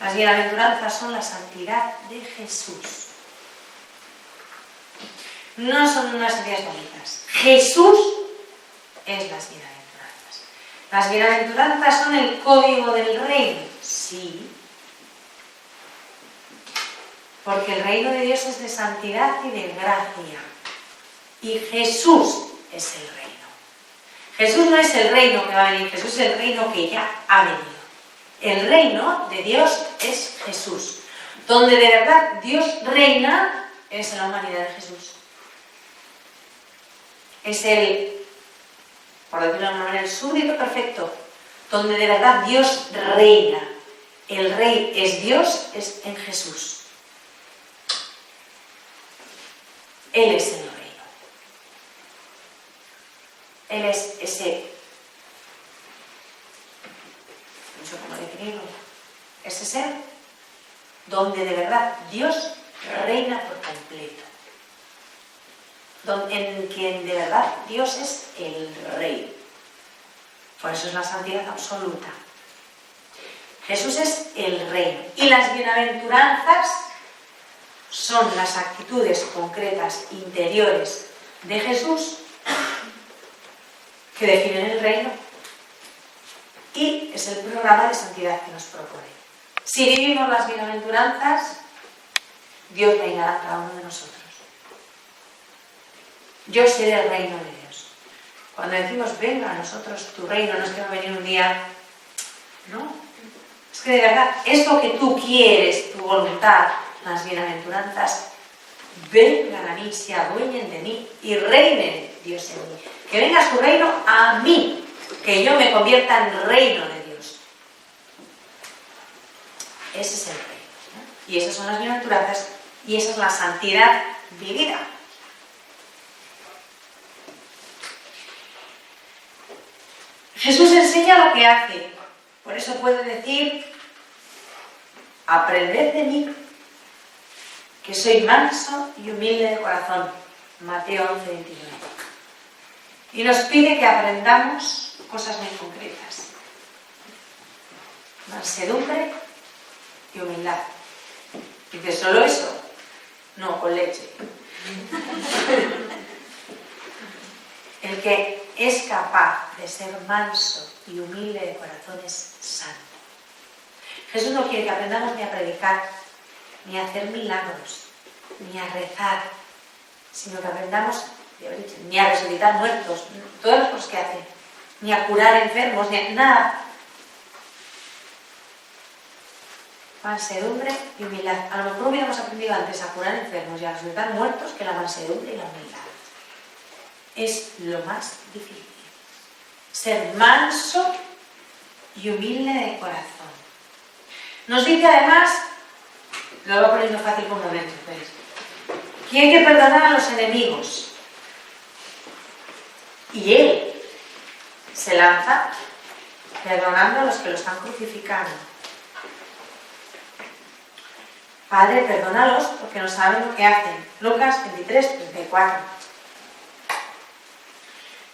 Las bienaventuranzas son la santidad de Jesús. No son unas ideas bonitas. Jesús es las bienaventuranzas. ¿Las bienaventuranzas son el código del reino? Sí. Porque el reino de Dios es de santidad y de gracia. Y Jesús es el reino. Jesús no es el reino que va a venir, Jesús es el reino que ya ha venido. El reino de Dios es Jesús. Donde de verdad Dios reina es en la humanidad de Jesús. Es el, por decirlo de alguna manera, el súbdito perfecto. Donde de verdad Dios reina. El rey es Dios, es en Jesús. Él es el reino. Él es ese, no sé cómo definirlo, ese ser donde de verdad Dios reina por completo. En quien de verdad Dios es el rey. Por eso es la santidad absoluta. Jesús es el reino. Y las bienaventuranzas son las actitudes concretas, interiores de Jesús que definen el reino. Y es el programa de santidad que nos propone. Si vivimos las bienaventuranzas, Dios reinará en cada uno de nosotros. Yo seré el reino de Dios. Cuando decimos, venga a nosotros tu reino, no es que va a venir un día, no. Es que de verdad, esto que tú quieres, tu voluntad, las bienaventuranzas, vengan a mí, se adueñen de mí y reinen Dios en mí. Que venga su reino a mí, que yo me convierta en reino de Dios. Ese es el reino, ¿no? Y esas son las bienaventuranzas y esa es la santidad vivida. Jesús enseña lo que hace. Por eso puede decir, aprended de mí, que soy manso y humilde de corazón. Mateo 11:29. Y nos pide que aprendamos cosas muy concretas. Mansedumbre y humildad. Dice, ¿solo eso? No, con leche. El que es capaz de ser manso y humilde de corazón es santo. Jesús no quiere que aprendamos ni a predicar, ni a hacer milagros, ni a rezar, sino que aprendamos, ni a resucitar muertos, todas las cosas que hacen, ni a curar enfermos, ni a nada. Mansedumbre y humildad. A lo mejor hubiéramos aprendido antes a curar enfermos y a resucitar muertos que la mansedumbre y la humildad. Es lo más difícil. Ser manso y humilde de corazón. Nos dice además, lo voy poniendo fácil por momentos, ¿veis? Que hay que perdonar a los enemigos. Y Él se lanza perdonando a los que lo están crucificando. Padre, perdónalos porque no saben lo que hacen. Lucas 23:34.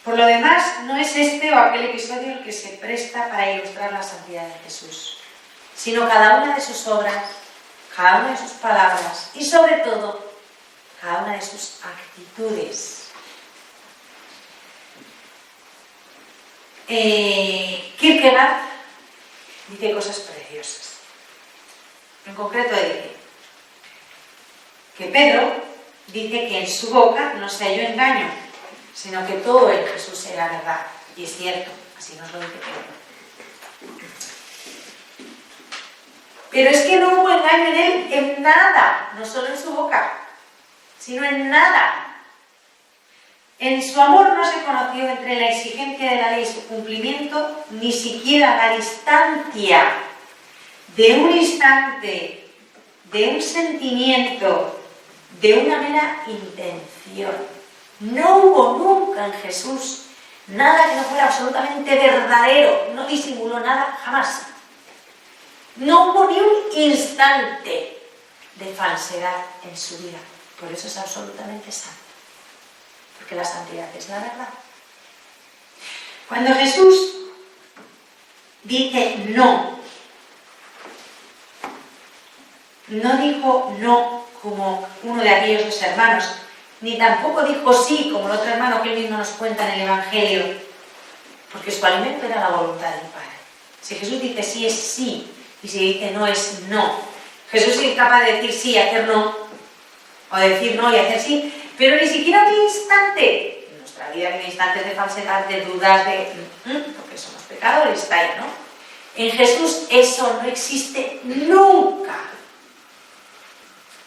Por lo demás, no es este o aquel episodio el que se presta para ilustrar la santidad de Jesús, sino cada una de sus obras, cada una de sus palabras y sobre todo, cada una de sus actitudes. Kierkegaard dice cosas preciosas. En concreto dice que Pedro dice que en su boca no se halló engaño, sino que todo en Jesús era verdad. Y es cierto, así nos lo dice Pedro. Pero es que no hubo engaño en él en nada, no solo en su boca, sino en nada. En su amor no se conoció entre la exigencia de la ley y su cumplimiento, ni siquiera la distancia de un instante, de un sentimiento, de una mera intención. No hubo nunca en Jesús nada que no fuera absolutamente verdadero, no disimuló nada jamás. No hubo ni un instante de falsedad en su vida, por eso es absolutamente santo, porque la santidad es la verdad. Cuando Jesús dice no No dijo no como uno de aquellos dos hermanos, ni tampoco dijo sí como el otro hermano que él mismo nos cuenta en el Evangelio, porque su alimento era la voluntad del Padre. Si Jesús dice sí es sí, y si dice no es no. Jesús es capaz de decir sí y hacer no, o decir no y hacer sí, pero ni siquiera un instante. En nuestra vida hay instantes de falsedad, de dudas, porque somos pecadores, está ahí, ¿no? En Jesús eso no existe nunca.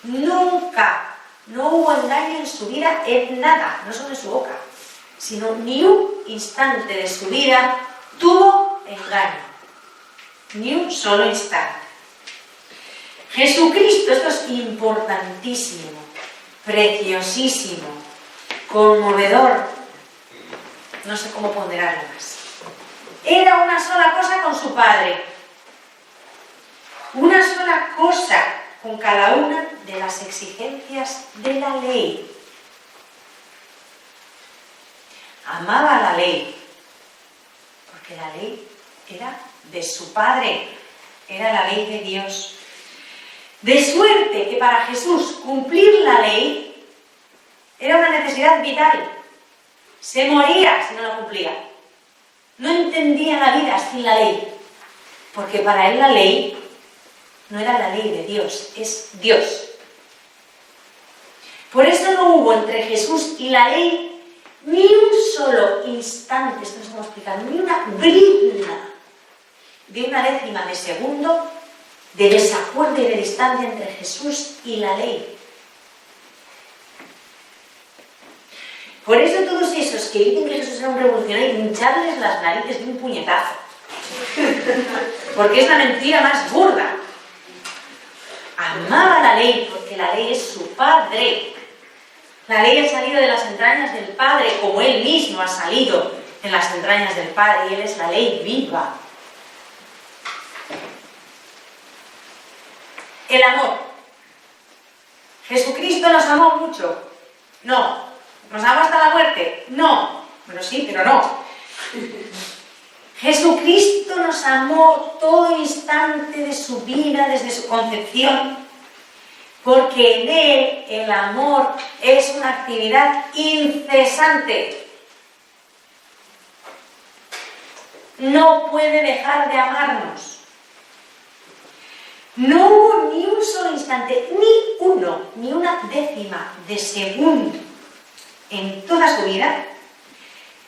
Nunca. No hubo engaño en su vida, en nada, no solo en su boca, sino ni un instante de su vida tuvo engaño. Ni un solo instante. Jesucristo, esto es importantísimo, preciosísimo, conmovedor, no sé cómo ponderarlo más. Era una sola cosa con su Padre, una sola cosa con cada una de las exigencias de la ley. Amaba la ley, porque la ley era de su Padre, era la ley de Dios. De suerte que para Jesús cumplir la ley era una necesidad vital. Se moría si no la cumplía. No entendía la vida sin la ley, porque para él la ley no era la ley de Dios, es Dios. Por eso no hubo entre Jesús y la ley ni un solo instante, esto no se puede explicar, ni una brizna de una décima de segundo de desacuerdo y de distancia entre Jesús y la ley. Por eso todos esos que dicen que Jesús era un revolucionario, hincharles las narices de un puñetazo. Porque es la mentira más burda. Amaba la ley porque la ley es su Padre. La ley ha salido de las entrañas del Padre, como Él mismo ha salido en las entrañas del Padre, y Él es la ley viva. El amor. ¿Jesucristo nos amó mucho? No. ¿Nos amó hasta la muerte? No. Bueno, sí, pero no. Jesucristo nos amó todo instante de su vida, desde su concepción, porque en Él el amor es una actividad incesante. No puede dejar de amarnos. No hubo ni un solo instante, ni una décima de segundo en toda su vida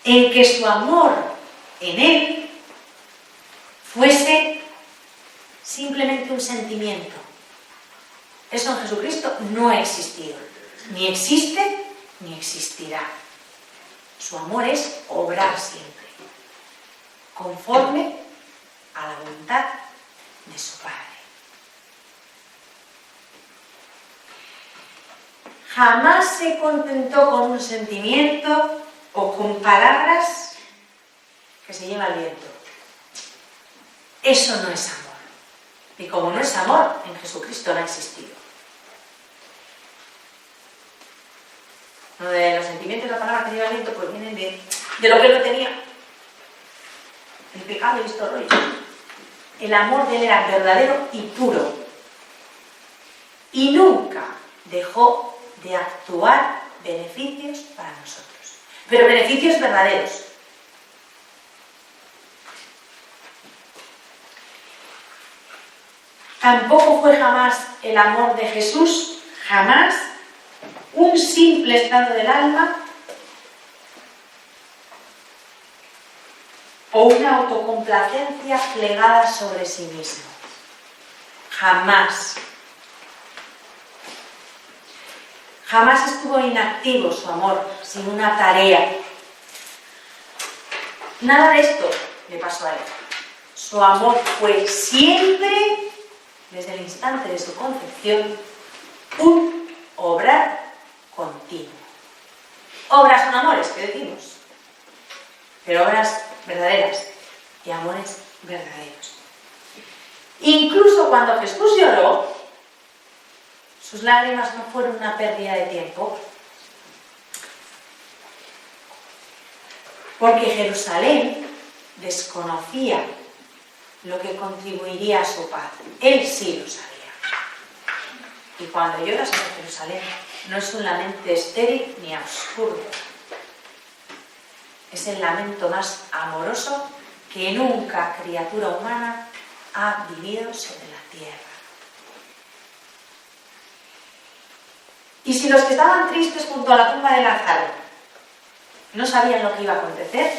en que su amor en Él fuese simplemente un sentimiento. Eso en Jesucristo no ha existido, ni existe ni existirá. Su amor es obrar siempre, conforme a la voluntad de su Padre. Jamás se contentó con un sentimiento o con palabras que se lleva el viento. Eso no es amor. Y como no es amor, en Jesucristo no ha existido. Uno de los sentimientos de la palabra que lleva el viento pues vienen de lo que él no tenía. El pecado y esto rollo. El amor de él era verdadero y puro. Y nunca dejó de actuar beneficios para nosotros. Pero beneficios verdaderos. Tampoco fue jamás el amor de Jesús, jamás, un simple estado del alma o una autocomplacencia plegada sobre sí mismo. Jamás. Jamás estuvo inactivo su amor, sin una tarea. Nada de esto le pasó a él. Su amor fue siempre, desde el instante de su concepción, un obrar continuo. Obras son amores, que decimos, pero obras verdaderas y amores verdaderos. Incluso cuando Jesús lloró, sus lágrimas no fueron una pérdida de tiempo, porque Jerusalén desconocía lo que contribuiría a su paz. Él sí lo sabía. Y cuando llora sobre Jerusalén, no es un lamento estéril ni absurdo. Es el lamento más amoroso que nunca criatura humana ha vivido sobre la tierra. Y si los que estaban tristes junto a la tumba de Lázaro no sabían lo que iba a acontecer,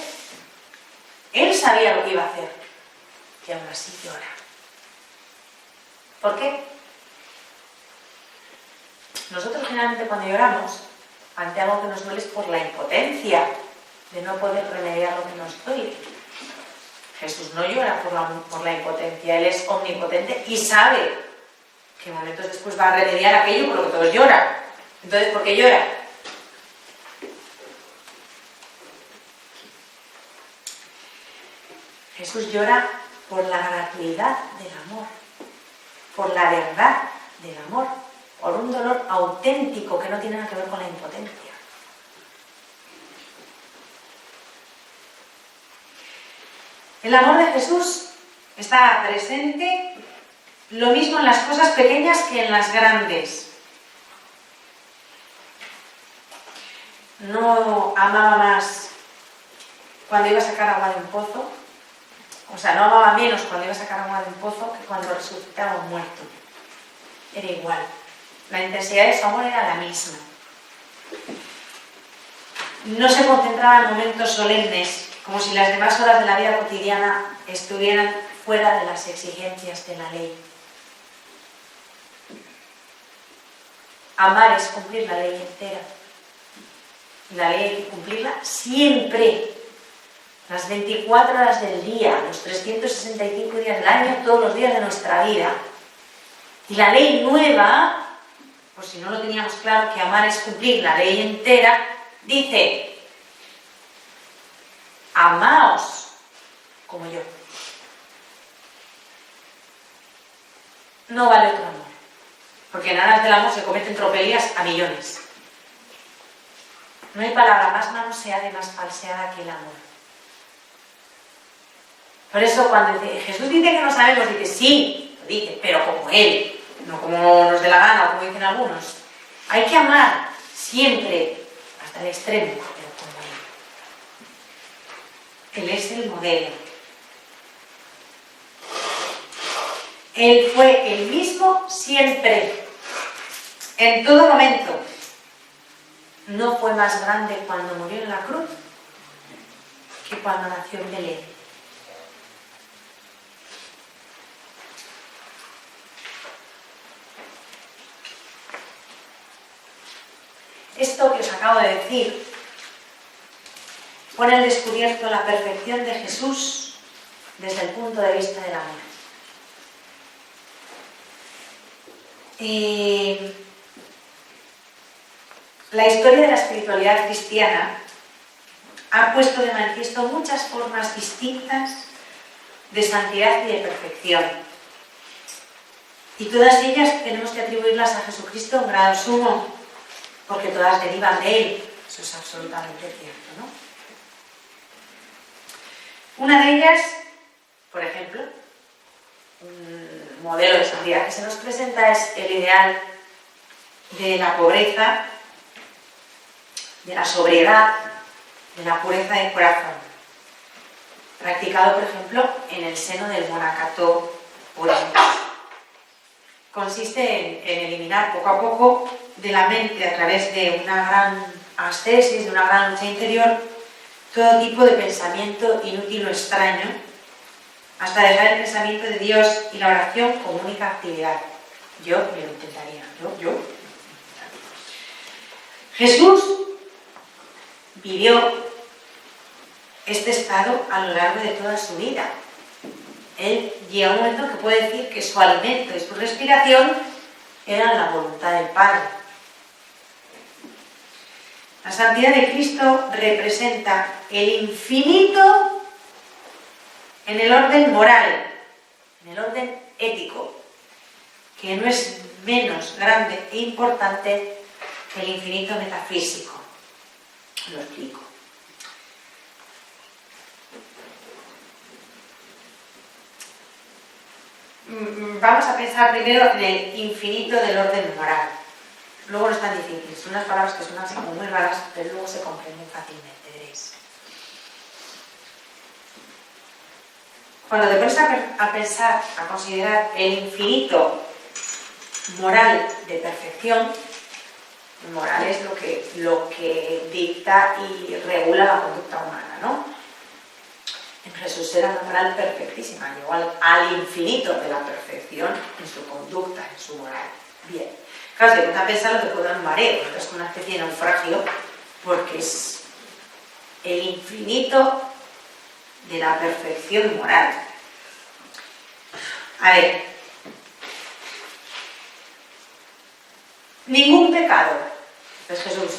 él sabía lo que iba a hacer, y aún así llora. ¿Por qué? Nosotros generalmente cuando lloramos ante algo que nos duele es por la impotencia de no poder remediar lo que nos duele. Jesús no llora por la impotencia, Él es omnipotente y sabe que momentos después va a remediar aquello por lo que todos lloran. Entonces, ¿por qué llora? Jesús llora por la gratuidad del amor, por la verdad del amor, por un dolor auténtico que no tiene nada que ver con la impotencia. El amor de Jesús está presente lo mismo en las cosas pequeñas que en las grandes. No amaba más cuando iba a sacar agua de un pozo, o sea, no amaba menos cuando iba a sacar agua de un pozo que cuando resucitaba un muerto. Era igual. La intensidad de su amor era la misma. No se concentraba en momentos solemnes, como si las demás horas de la vida cotidiana estuvieran fuera de las exigencias de la ley. Amar es cumplir la ley entera. La ley hay que cumplirla siempre. Las 24 horas del día, los 365 días del año, todos los días de nuestra vida. Y la ley nueva, por si no lo teníamos claro, que amar es cumplir la ley entera, dice: amaos como yo. No vale otro amor, porque en aras del amor se cometen tropelías a millones. No hay palabra más manoseada y más falseada que el amor. Por eso cuando Jesús dice que no sabemos, dice sí, lo dice, pero como Él, no como nos dé la gana o como dicen algunos. Hay que amar siempre, hasta el extremo, pero como Él. Él es el modelo. Él fue el mismo siempre, en todo momento. No fue más grande cuando murió en la cruz que cuando nació en Belén. Esto que os acabo de decir pone al descubierto la perfección de Jesús desde el punto de vista del amor. La historia de la espiritualidad cristiana ha puesto de manifiesto muchas formas distintas de santidad y de perfección. Y todas ellas tenemos que atribuirlas a Jesucristo en grado sumo, porque todas derivan de Él. Eso es absolutamente cierto, ¿no? Una de ellas, por ejemplo, un modelo de santidad que se nos presenta es el ideal de la pobreza, de la sobriedad, de la pureza de corazón, practicado, por ejemplo, en el seno del monacato orante. Consiste en eliminar poco a poco de la mente, a través de una gran ascesis, de una gran lucha interior, todo tipo de pensamiento inútil o extraño, hasta dejar el pensamiento de Dios y la oración como única actividad. Yo lo intentaría. Yo. Jesús vivió este estado a lo largo de toda su vida. Él llega un momento que puede decir que su alimento y su respiración eran la voluntad del Padre. La santidad de Cristo representa el infinito en el orden moral, en el orden ético, que no es menos grande e importante que el infinito metafísico. Lo explico. vamos a pensar primero en el infinito del orden moral. Luego no es tan difícil, son unas palabras que suenan como muy raras, pero luego se comprenden fácilmente, veréis. Cuando te pones a pensar, a considerar el infinito moral de perfección, moral es lo que dicta y regula la conducta humana, ¿no? En Jesús era una moral perfectísima, llegó al infinito de la perfección en su conducta, en su moral. Bien. Claro, si te pones a pensarlo, te puede dar un mareo, es como una especie de naufragio, porque es el infinito de la perfección moral. A ver, ningún pecado, es Jesús,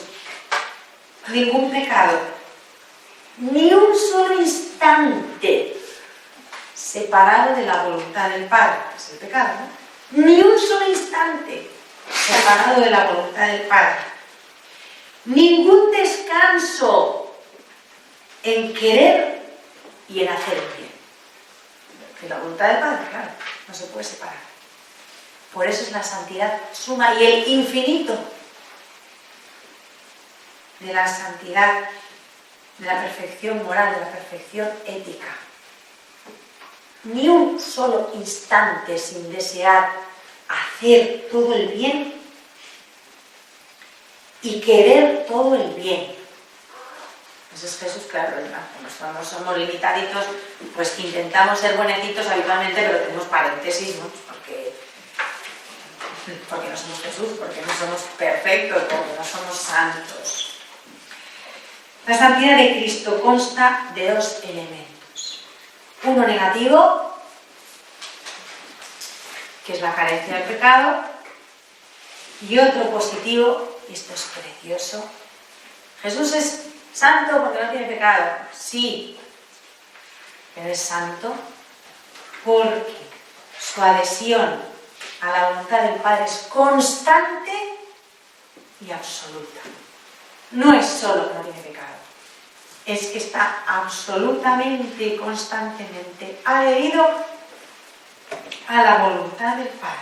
ningún pecado, ni un solo instante separado de la voluntad del Padre, que es el pecado, ¿no? Ni un solo instante separado de la voluntad del Padre. Ningún descanso en querer y en hacer el bien. Que la voluntad del Padre, claro, no se puede separar. Por eso es la santidad suma y el infinito de la santidad, de la perfección moral, de la perfección ética. Ni un solo instante sin desear hacer todo el bien y querer todo el bien. Pues es Jesús, claro, como somos limitaditos, pues intentamos ser buenecitos habitualmente, pero tenemos paréntesis, ¿no? Porque no somos Jesús, porque no somos perfectos, porque no somos santos. La santidad de Cristo consta de dos elementos. Uno negativo, que es la carencia del pecado, y otro positivo, y esto es precioso. Jesús es santo porque no tiene pecado, sí, pero es santo porque su adhesión a la voluntad del Padre es constante y absoluta. No es solo que no tiene pecado, es que está absolutamente y constantemente adherido a la voluntad del Padre.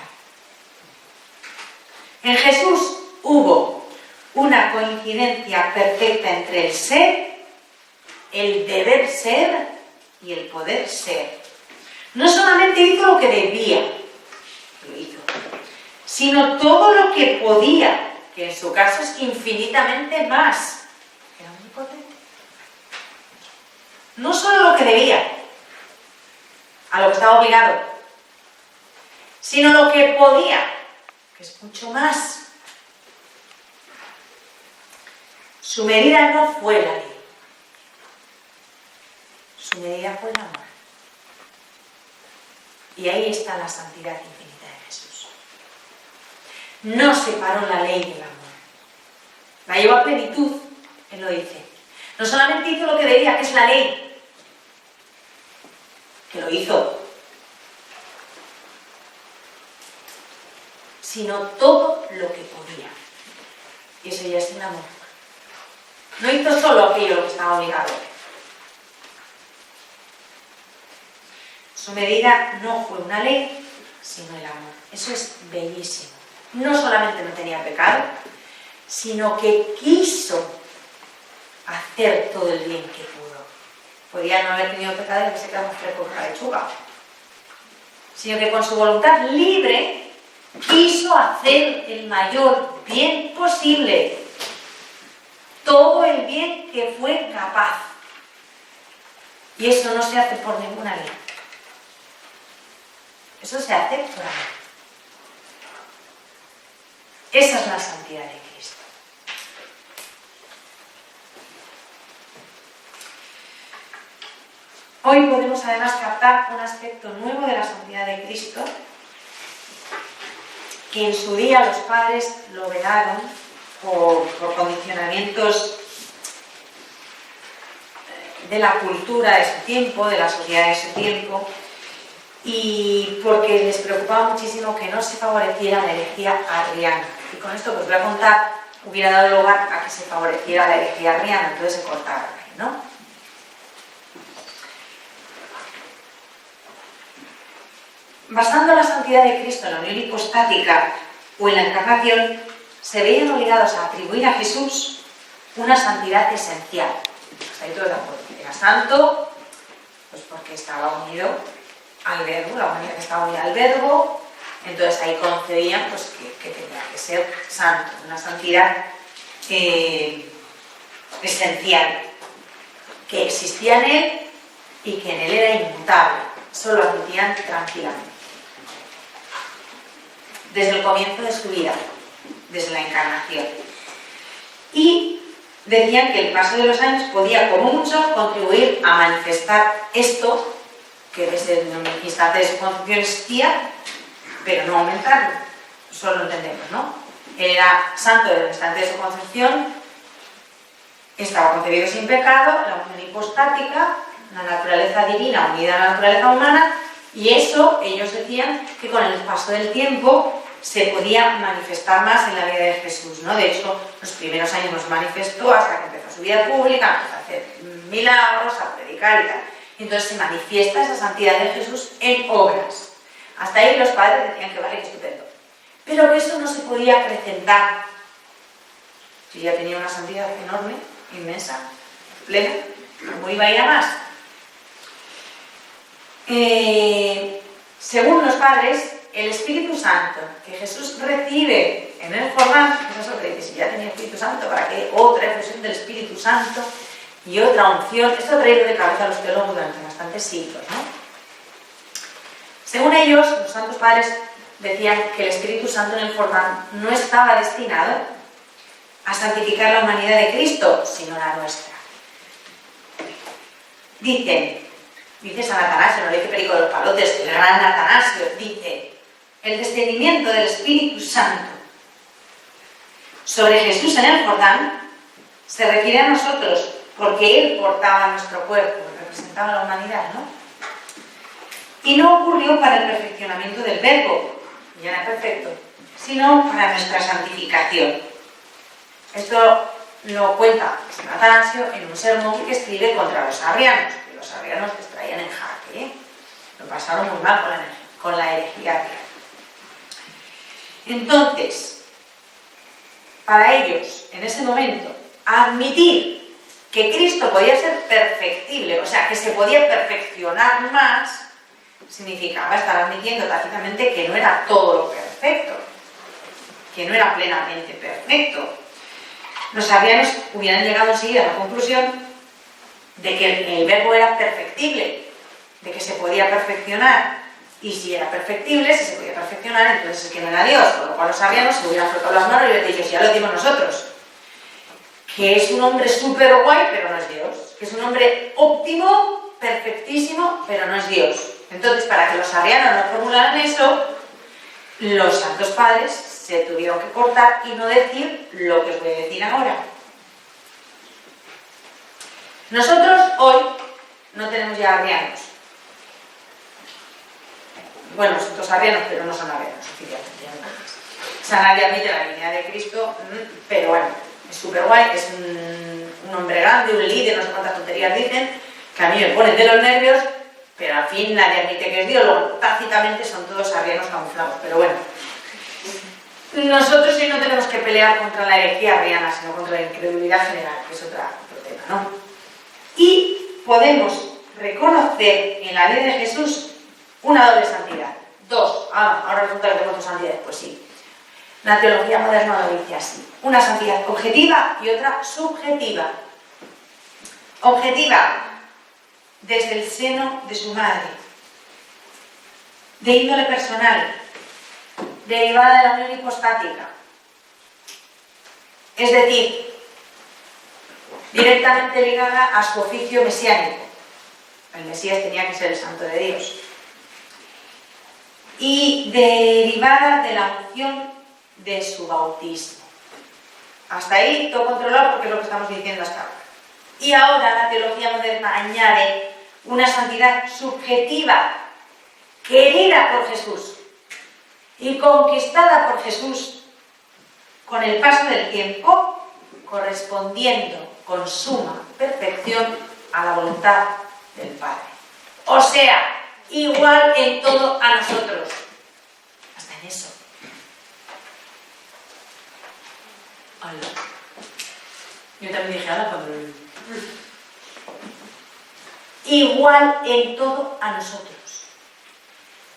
En Jesús hubo una coincidencia perfecta entre el ser, el deber ser y el poder ser. No solamente hizo lo que debía, lo hizo, sino todo lo que podía, que en su caso es infinitamente más. Era omnipotente. No solo lo que debía, a lo que estaba obligado, sino lo que podía, que es mucho más. Su medida no fue la ley, su medida fue el amor. Y ahí está la santidad infinita de Jesús. No separó la ley del amor, la llevó a plenitud, él lo dice. No solamente hizo lo que debía, que es la ley, que lo hizo, sino todo lo que podía. Y eso ya es el amor. No hizo solo aquello lo que estaba obligado. Su medida no fue una ley, sino el amor. Eso es bellísimo. No solamente no tenía pecado, sino que quiso hacer todo el bien que pudo. Podía no haber tenido pecado y que se quedaba más fresco con la lechuga. Sino que con su voluntad libre quiso hacer el mayor bien posible. Todo el bien que fue capaz. Y eso no se hace por ninguna ley. Eso se hace por amor. Esa es la santidad de Cristo. Hoy podemos además captar un aspecto nuevo de la santidad de Cristo, que en su día los padres lo vedaron por condicionamientos de la cultura de su tiempo, de la sociedad de su tiempo, y porque les preocupaba muchísimo que no se favoreciera la herejía arriana. Y con esto pues voy a contar, hubiera dado lugar a que se favoreciera la herejía arriana, entonces se cortaron ahí, ¿no? basando la santidad de Cristo en la unión hipostática o en la encarnación, se veían obligados a atribuir a Jesús una santidad esencial. Hasta ahí todo de acuerdo. Era santo, pues porque estaba unido al verbo, la humanidad estaba unida al verbo, entonces ahí concebían pues, que tenía que ser santo, una santidad esencial, que existía en él y que en él era inmutable, eso lo admitían tranquilamente. Desde el comienzo de su vida, desde la encarnación. Y decían que el paso de los años podía, como mucho, contribuir a manifestar esto, que desde el instante de su concepción existía, pero no aumentarlo. Eso lo entendemos, ¿no? Él era santo desde el instante de su concepción, estaba concebido sin pecado, la unión hipostática, la naturaleza divina unida a la naturaleza humana, y eso ellos decían que con el paso del tiempo se podía manifestar más en la vida de Jesús, ¿no? De hecho, los primeros años nos manifestó hasta que empezó su vida pública, empezó a hacer milagros, a predicar y tal. Entonces se manifiesta esa santidad de Jesús en obras. Hasta ahí los padres decían que vale, que estupendo. Pero que eso no se podía acrecentar. Si ya tenía una santidad enorme, inmensa, plena, ¿cómo iba a ir a más? Según los padres, el Espíritu Santo que Jesús recibe en el Jordán, pues eso que dice, si ya tenía Espíritu Santo, ¿para qué otra efusión del Espíritu Santo y otra unción? Esto ha traído de cabeza a los teólogos durante bastantes siglos, ¿no? Según ellos, los santos padres decían que el Espíritu Santo en el Jordán no estaba destinado a santificar la humanidad de Cristo, sino la nuestra. Dice San Atanasio, no le dice Perico de los Palotes, el gran Atanasio, dice: el descendimiento del Espíritu Santo sobre Jesús en el Jordán se refiere a nosotros, porque Él portaba nuestro cuerpo, representaba la humanidad, ¿no? Y no ocurrió para el perfeccionamiento del verbo, ya era perfecto, sino para nuestra santificación. Esto lo cuenta San Atanasio en un sermón que escribe contra los arrianos, que los arrianos les traían en jaque, ¿eh? Lo pasaron muy mal con la herejía arriana. Entonces, para ellos, en ese momento, admitir que Cristo podía ser perfectible, o sea, que se podía perfeccionar más, significaba estar admitiendo tácitamente que no era todo lo perfecto, que no era plenamente perfecto. Los arrianos hubieran llegado enseguida a la conclusión de que el verbo era perfectible, de que se podía perfeccionar. Y si era perfectible, si se podía perfeccionar, entonces es que no era Dios. Por lo cual los arrianos se hubieran frotado las manos y hubieran dicho, si ya lo decimos nosotros, que es un hombre súper guay, pero no es Dios. Que es un hombre óptimo, perfectísimo, pero no es Dios. Entonces, para que los arrianos no formularan eso, los santos padres se tuvieron que cortar y no decir lo que os voy a decir ahora. Nosotros hoy no tenemos ya arrianos. Bueno, nosotros arrianos, pero no son arrianos oficialmente. Sanabria admite la divinidad de Cristo, pero bueno, es súper guay, es un hombre grande, un líder, no sé cuántas tonterías dicen, que a mí me ponen de los nervios, pero al fin nadie admite que es Dios, luego tácitamente son todos arrianos camuflados, pero bueno. Nosotros sí no tenemos que pelear contra la herejía arriana, sino contra la incredulidad general, que es otro tema, ¿no? Y podemos reconocer en la vida de Jesús una doble santidad. Dos. Ahora resulta que tengo dos santidades. Pues sí. La teología moderna lo dice así. Una santidad objetiva y otra subjetiva. Objetiva, desde el seno de su madre. De índole personal. Derivada de la unión hipostática. Es decir, directamente ligada a su oficio mesiánico. El Mesías tenía que ser el santo de Dios. Y derivada de la unción de su bautismo. Hasta ahí todo controlado porque es lo que estamos diciendo hasta ahora. Y ahora la teología moderna añade una santidad subjetiva, querida por Jesús y conquistada por Jesús con el paso del tiempo, correspondiendo con suma perfección a la voluntad del Padre. O sea, igual en todo a nosotros. Hasta en eso. Hola. Yo también dije, hola, cuando... Igual en todo a nosotros.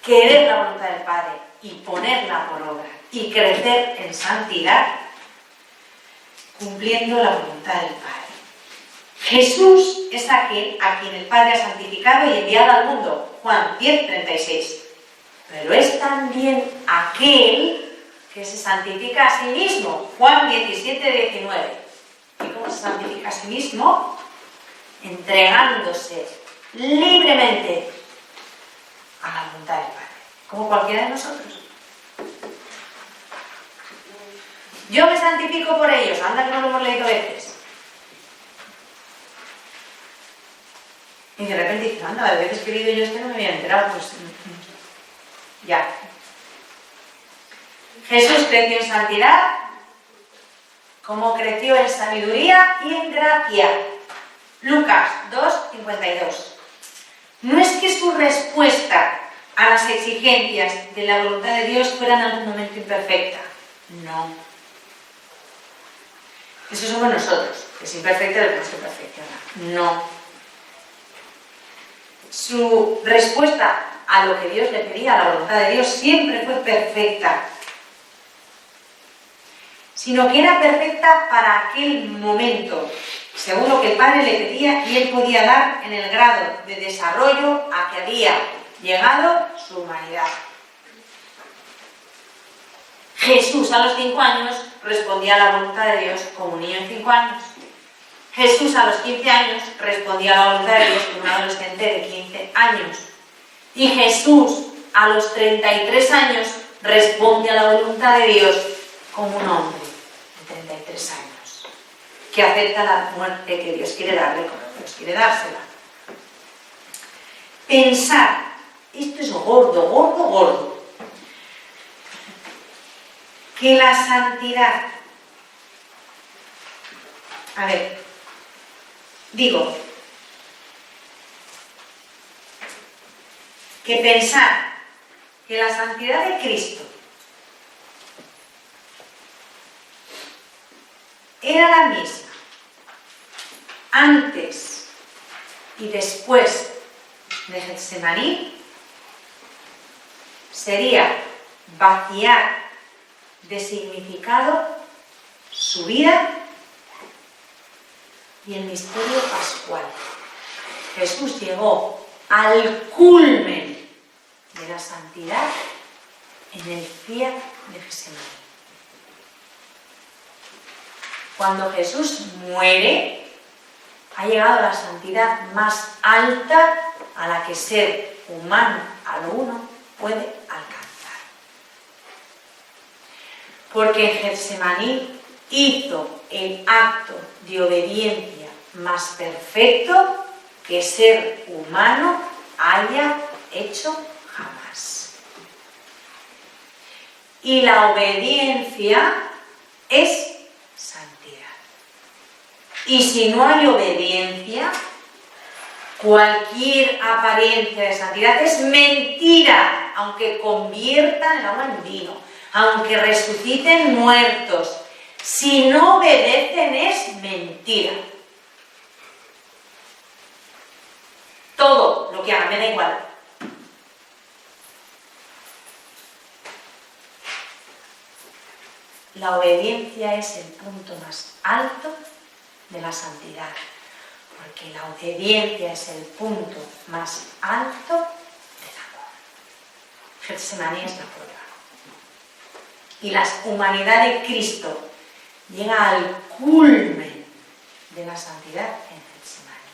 Querer la voluntad del Padre y ponerla por obra y crecer en santidad, cumpliendo la voluntad del Padre. Jesús es aquel a quien el Padre ha santificado y enviado al mundo. Juan 10:36. Pero es también aquel que se santifica a sí mismo. Juan 17:19. ¿Y cómo se santifica a sí mismo? Entregándose libremente a la voluntad del Padre, como cualquiera de nosotros. Yo me santifico por ellos, anda que no lo hemos leído veces. Y de repente dices, anda, de veces que he leído yo no me había enterado, pues ya. Jesús creció en santidad, como creció en sabiduría y en gracia. Lucas 2:52. No es que su respuesta a las exigencias de la voluntad de Dios fuera en algún momento imperfecta. No. Eso somos nosotros, que es imperfecta lo que no se perfecciona. No. Su respuesta a lo que Dios le pedía, a la voluntad de Dios, siempre fue perfecta. Sino que era perfecta para aquel momento, según lo que el Padre le pedía y él podía dar en el grado de desarrollo a que había llegado su humanidad. Jesús a los 5 años respondía a la voluntad de Dios como un niño en 5 años. Jesús a los 15 años respondía a la voluntad de Dios como un adolescente de 15 años. Y Jesús a los 33 años responde a la voluntad de Dios como un hombre de 33 años, que acepta la muerte que Dios quiere darle como Dios quiere dársela. Pensar, esto es gordo, gordo, gordo, que la santidad, a ver, digo, que pensar que la santidad de Cristo era la misma antes y después de Getsemaní sería vaciar de significado su vida y el misterio pascual. Jesús llegó al culmen de la santidad en el fiat de Getsemaní. Cuando Jesús muere, ha llegado a la santidad más alta a la que ser humano alguno puede alcanzar. Porque en Getsemaní hizo el acto de obediencia más perfecto que ser humano haya hecho jamás. Y la obediencia es santidad. Y si no hay obediencia, cualquier apariencia de santidad es mentira, aunque conviertan el agua en vino, aunque resuciten muertos. Si no obedecen es mentira. Todo lo que hagan me da igual. La obediencia es el punto más alto de la santidad, porque la obediencia es el punto más alto del amor. Getsemaní es la prueba. Y la humanidad de Cristo llega al culmen de la santidad en Getsemaní.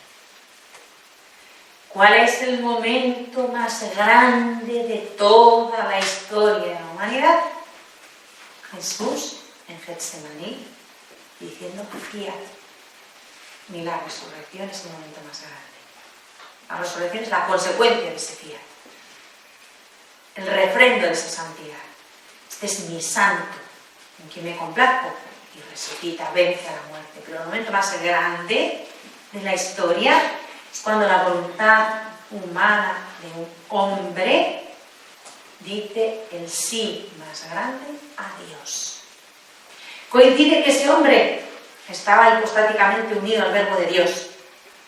¿Cuál es el momento más grande de toda la historia de la humanidad? Jesús en Getsemaní diciendo fiat. Ni la resurrección es el momento más grande. La resurrección es la consecuencia de ese fiat, el refrendo de esa santidad. Este es mi santo, en quien me complazco, y resucita, vence a la muerte. Pero el momento más grande de la historia es cuando la voluntad humana de un hombre, dice el sí más grande a Dios. Coincide que ese hombre estaba hipostáticamente unido al verbo de Dios,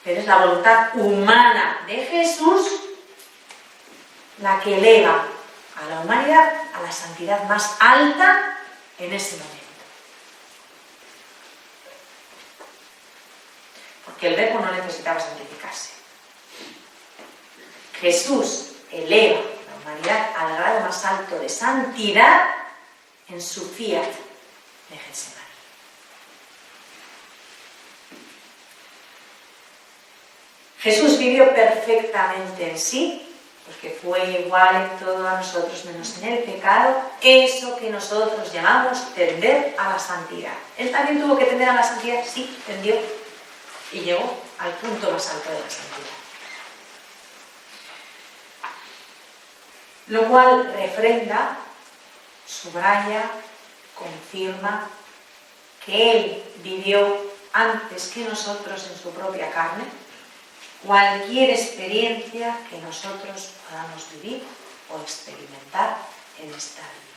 pero es la voluntad humana de Jesús la que eleva a la humanidad a la santidad más alta en ese momento. Porque el verbo no necesitaba santificarse. Jesús eleva la humanidad al grado más alto de santidad en su fiat de Getsemaní. Jesús vivió perfectamente en sí, porque fue igual en todo a nosotros menos en el pecado, eso que nosotros llamamos tender a la santidad. Él también tuvo que tender a la santidad, sí, tendió, y llegó al punto más alto de la santidad. Lo cual refrenda, subraya, confirma que Él vivió antes que nosotros en su propia carne cualquier experiencia que nosotros podamos vivir o experimentar en esta vida.